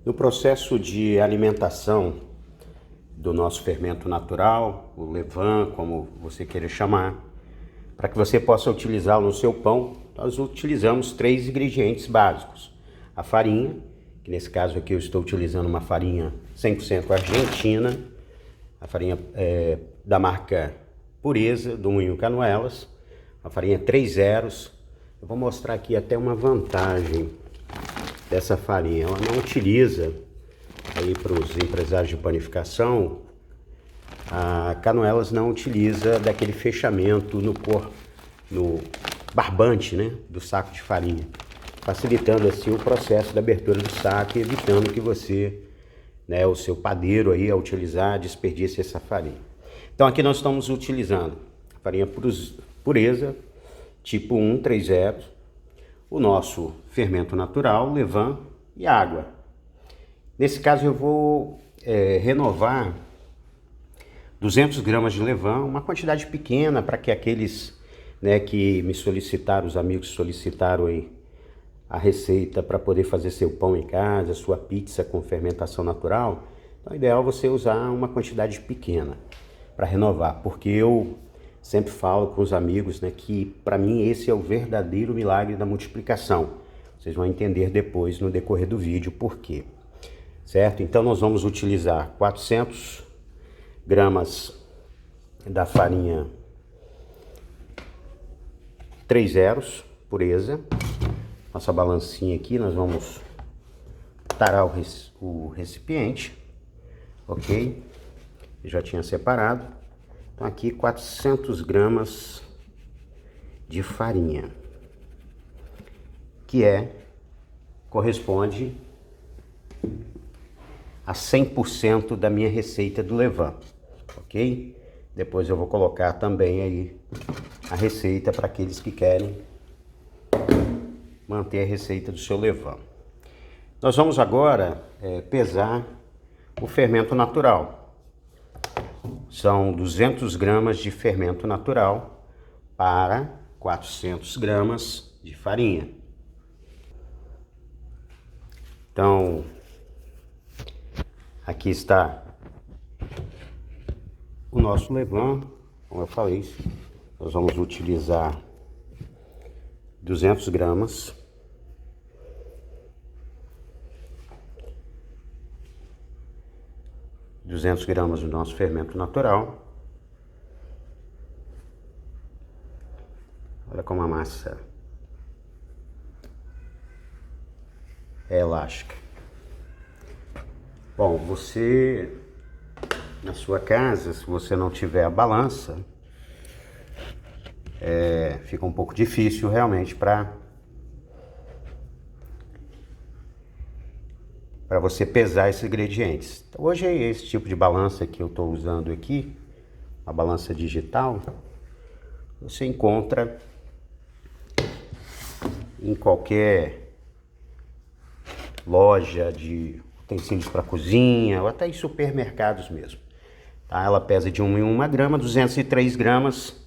No processo de alimentação do nosso fermento natural, o levain, como você queira chamar, para que você possa utilizá-lo no seu pão, nós utilizamos 3 ingredientes básicos. A farinha, que nesse caso aqui eu estou utilizando uma farinha 100% argentina, a farinha da marca Pureza, do Moinho Canuelas, a farinha 3 zeros. Eu vou mostrar aqui até uma vantagem dessa farinha. Ela não utiliza, aí para os empresários de panificação, a Canuelas não utiliza daquele fechamento no barbante, né, do saco de farinha, facilitando assim o processo da abertura do saco e evitando que você, né, o seu padeiro aí ao utilizar, desperdice essa farinha. Então aqui nós estamos utilizando a farinha Pureza, tipo 1, 3 zeros, o nosso fermento natural, levain e água. Nesse caso eu vou renovar 200 gramas de levain, uma quantidade pequena para que aqueles, né, que me solicitaram, os amigos solicitaram aí a receita para poder fazer seu pão em casa, sua pizza com fermentação natural. Então é ideal você usar uma quantidade pequena para renovar, porque eu sempre falo com os amigos, né, que para mim esse é o verdadeiro milagre da multiplicação. Vocês vão entender depois no decorrer do vídeo por quê, certo? Então nós vamos utilizar 400 gramas da farinha 3 zeros, pureza. Nossa balancinha aqui, nós vamos tarar o recipiente, ok? Eu já tinha separado. Então aqui 400 gramas de farinha, que corresponde a 100% da minha receita do levain, ok? Depois eu vou colocar também aí a receita para aqueles que querem manter a receita do seu levain. Nós vamos agora pesar o fermento natural. São 200 gramas de fermento natural para 400 gramas de farinha. Então, aqui está o nosso levain, como eu falei, nós vamos utilizar 200 gramas. Do nosso fermento natural. Olha como a massa é elástica. Bom, você na sua casa, se você não tiver a balança, fica um pouco difícil realmente para você pesar esses ingredientes. Então, hoje é esse tipo de balança que eu estou usando aqui, a balança digital, você encontra em qualquer loja de utensílios para cozinha ou até em supermercados mesmo. Tá? Ela pesa de 1 em 1 grama, 203 gramas,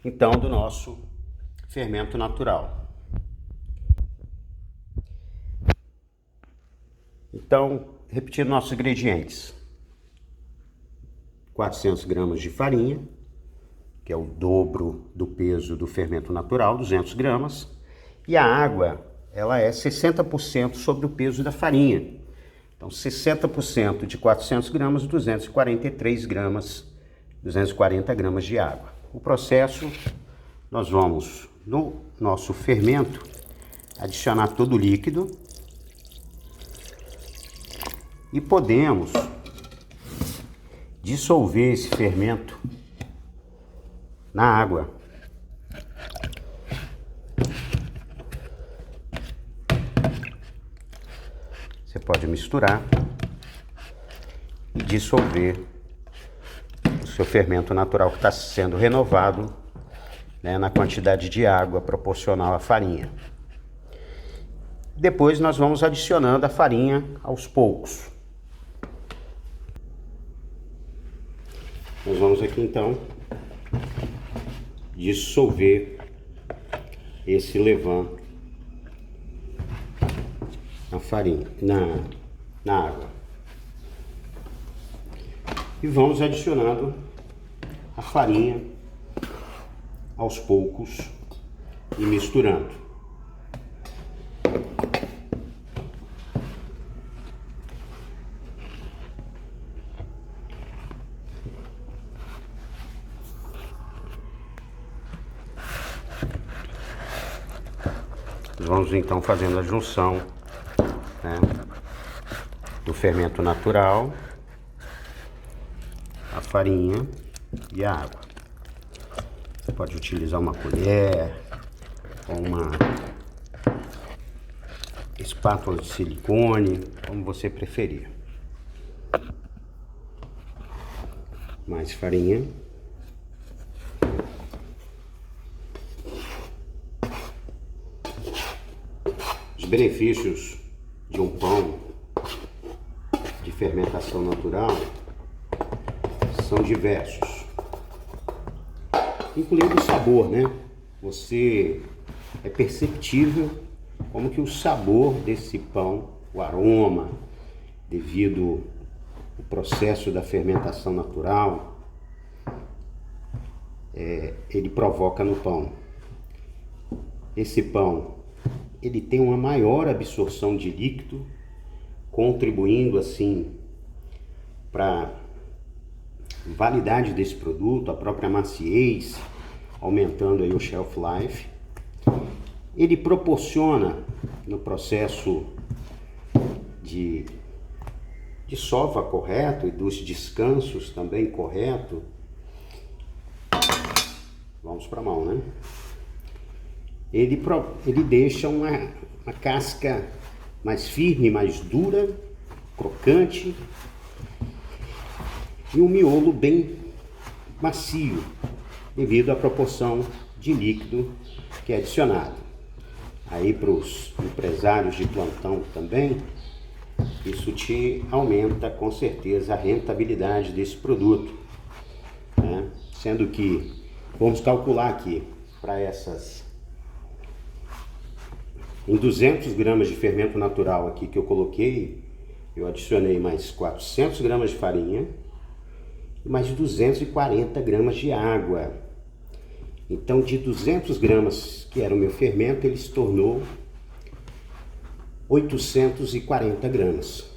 então, do nosso fermento natural. Então, repetindo nossos ingredientes: 400 gramas de farinha, que é o dobro do peso do fermento natural, 200 gramas, e a água, ela é 60% sobre o peso da farinha. Então, 60% de 400 gramas, 243 gramas, 240 gramas de água. O processo, nós vamos, no nosso fermento, adicionar todo o líquido e podemos dissolver esse fermento na água. Você pode misturar e dissolver o seu fermento natural que está sendo renovado, né, na quantidade de água proporcional à farinha. Depois nós vamos adicionando a farinha aos poucos. Nós vamos aqui então dissolver esse levain na farinha, na água. E vamos adicionando a farinha aos poucos e misturando. Vamos então fazendo a junção, né, do fermento natural, a farinha e a água. Você pode utilizar uma colher ou uma espátula de silicone, como você preferir. Mais farinha. Os benefícios de um pão de fermentação natural são diversos, incluindo o sabor, né? Você é perceptível como que o sabor desse pão, o aroma, devido ao processo da fermentação natural, ele provoca no pão. Esse pão, ele tem uma maior absorção de líquido, contribuindo assim para a validade desse produto, a própria maciez, aumentando aí o shelf life. Ele proporciona no processo de sova correto e dos descansos também correto. Vamos para a mão, né? Ele deixa uma casca mais firme, mais dura, crocante e um miolo bem macio, devido à proporção de líquido que é adicionado. Aí para os empresários de plantão também, isso te aumenta com certeza a rentabilidade desse produto, né? Sendo que, vamos calcular aqui, para em 200 gramas de fermento natural aqui que eu coloquei, eu adicionei mais 400 gramas de farinha e mais 240 gramas de água. Então, de 200 gramas que era o meu fermento, ele se tornou 840 gramas.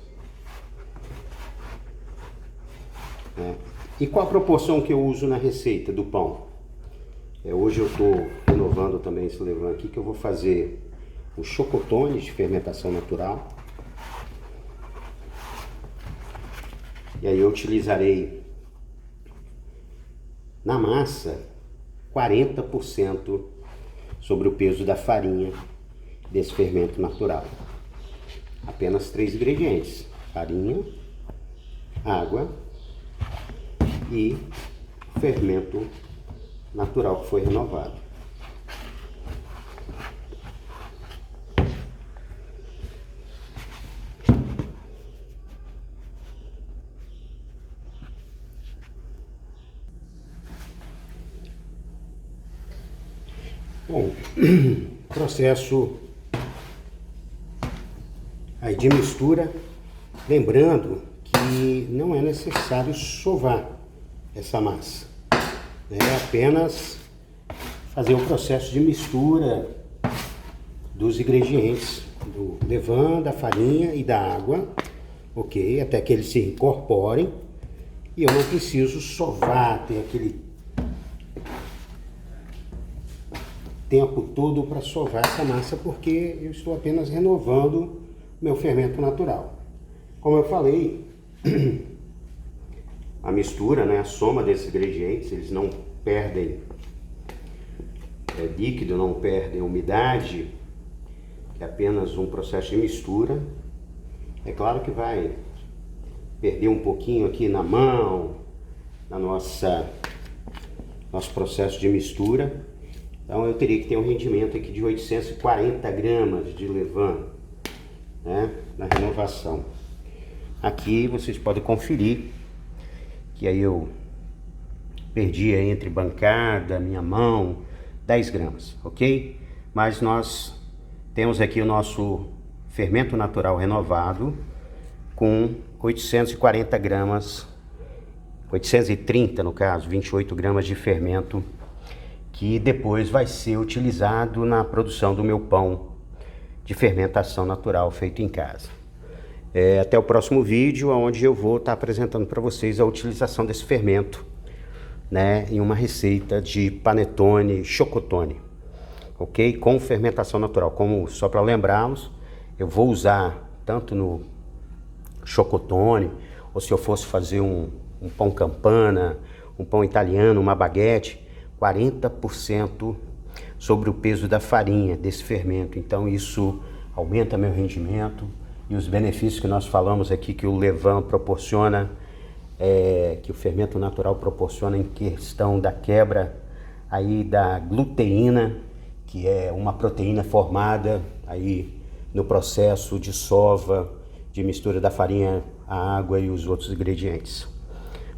E qual a proporção que eu uso na receita do pão? Hoje eu estou renovando também esse levain aqui, que eu vou fazer os chocotones de fermentação natural. E aí eu utilizarei na massa 40% sobre o peso da farinha desse fermento natural. Apenas 3 ingredientes: farinha, água e fermento natural que foi renovado. Bom, processo aí de mistura, lembrando que não é necessário sovar essa massa, é apenas fazer o processo de mistura dos ingredientes, do levain, da farinha e da água, ok? Até que eles se incorporem, e eu não preciso sovar, ter aquele tempo todo para sovar essa massa, porque eu estou apenas renovando meu fermento natural. Como eu falei, a mistura, né, a soma desses ingredientes, eles não perdem líquido, não perdem umidade, é apenas um processo de mistura. É claro que vai perder um pouquinho aqui na mão, na nosso processo de mistura. Então eu teria que ter um rendimento aqui de 840 gramas de levain, né, na renovação. Aqui vocês podem conferir que aí eu perdi entre bancada, minha mão, 10 gramas, ok? Mas nós temos aqui o nosso fermento natural renovado com 840 gramas, 830 no caso, 28 gramas de fermento, que depois vai ser utilizado na produção do meu pão de fermentação natural feito em casa. Até o próximo vídeo, onde eu vou estar apresentando para vocês a utilização desse fermento, né, em uma receita de panetone, chocotone, ok? Com fermentação natural. Como, só para lembrarmos, eu vou usar tanto no chocotone, ou se eu fosse fazer um pão campana, um pão italiano, uma baguete, 40% sobre o peso da farinha desse fermento. Então isso aumenta meu rendimento e os benefícios que nós falamos aqui que o levain proporciona, que o fermento natural proporciona em questão da quebra aí da gluteína, que é uma proteína formada aí no processo de sova, de mistura da farinha, a água e os outros ingredientes.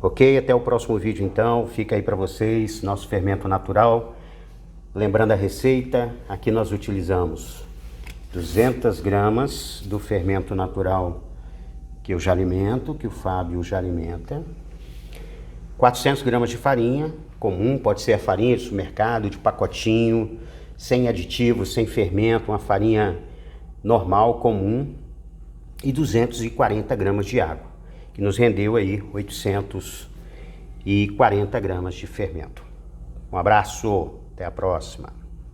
Ok? Até o próximo vídeo então, fica aí para vocês, nosso fermento natural. Lembrando a receita, aqui nós utilizamos 200 gramas do fermento natural que eu já alimento, que o Fábio já alimenta, 400 gramas de farinha comum, pode ser a farinha de supermercado, de pacotinho, sem aditivos, sem fermento, uma farinha normal, comum, e 240 gramas de água, que nos rendeu aí 840 gramas de fermento. Um abraço, até a próxima.